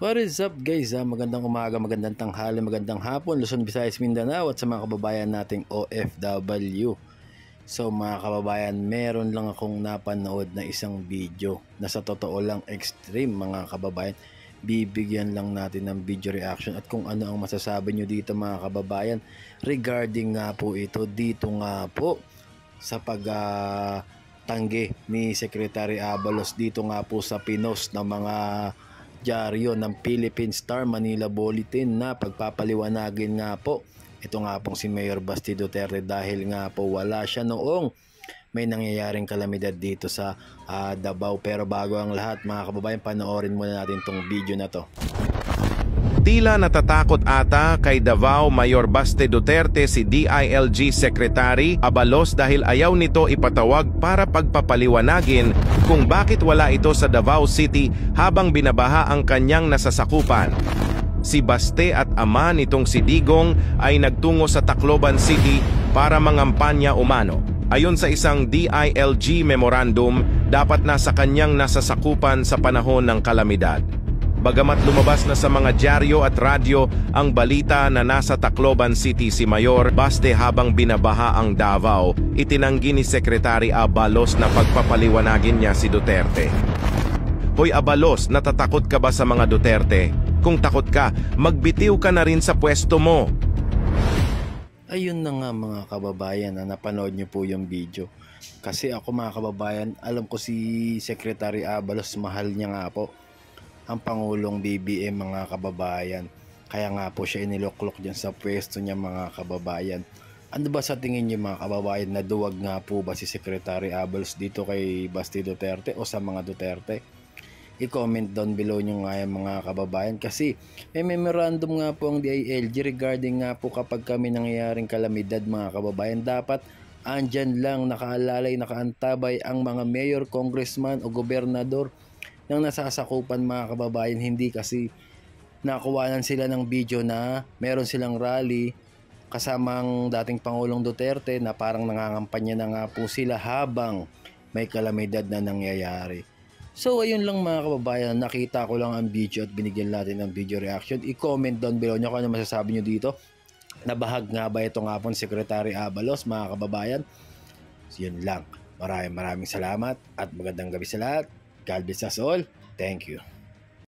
What is up guys? Magandang umaga, magandang tanghali, magandang hapon, Luzon, Visayas, Mindanao at sa mga kababayan nating OFW. So mga kababayan, meron lang akong napanood na isang video na sa totoo lang extreme mga kababayan. Bibigyan lang natin ng video reaction at kung ano ang masasabi nyo dito mga kababayan regarding nga po ito dito nga po sa tanggi ni Secretary Abalos dito nga po sa pinos ng mga dyaryo ng Philippine Star, Manila Bulletin na pagpapaliwanagin nga po ito nga pong si Mayor Basti Duterte dahil nga po wala siya noong may nangyayaring kalamidad dito sa Davao. Pero bago ang lahat mga kababayan, panoorin muna natin tong video na to. Tila natatakot ata kay Davao Mayor Basti Duterte si DILG Secretary Abalos dahil ayaw nito ipatawag para pagpapaliwanagin kung bakit wala ito sa Davao City habang binabaha ang kanyang nasasakupan. Si Baste at ama nitong si Digong ay nagtungo sa Tacloban City para mangampanya umano. Ayon sa isang DILG memorandum, dapat nasa kanyang nasasakupan sa panahon ng kalamidad. Bagamat lumabas na sa mga dyaryo at radyo ang balita na nasa Tacloban City si Mayor Baste habang binabaha ang Davao, itinanggi ni Secretary Abalos na pagpapaliwanagin niya si Duterte. Hoy Abalos, natatakot ka ba sa mga Duterte? Kung takot ka, magbitiw ka na rin sa pwesto mo. Ayun na nga mga kababayan na napanood nyo po yung video. Kasi ako mga kababayan, alam ko si Secretary Abalos, mahal niya nga po ang Pangulong BBM mga kababayan. Kaya nga po siya iniloklok dyan sa pwesto niya mga kababayan. Ano ba sa tingin niyo mga kababayan, na duwag nga po ba si Secretary Abalos dito kay Basti Duterte o sa mga Duterte? I-comment down below nyo nga yan mga kababayan, kasi may memorandum nga po ang DILG regarding nga po kapag kami nangyayaring kalamidad mga kababayan, dapat andyan lang nakaalalay, nakaantabay ang mga mayor, congressman o gobernador ng nasasakupan mga kababayan. Hindi kasi nakuwanan sila ng video na meron silang rally kasamang dating Pangulong Duterte na parang nangangampanya na nga po sila habang may kalamidad na nangyayari. So ayun lang mga kababayan, nakita ko lang ang video at binigyan natin ng video reaction. I-comment down below nyo kung ano masasabi nyo dito. Nabahag nga ba ito nga po Secretary Abalos mga kababayan? So yun lang. Maraming salamat at magandang gabi sa lahat. God bless us all. Thank you.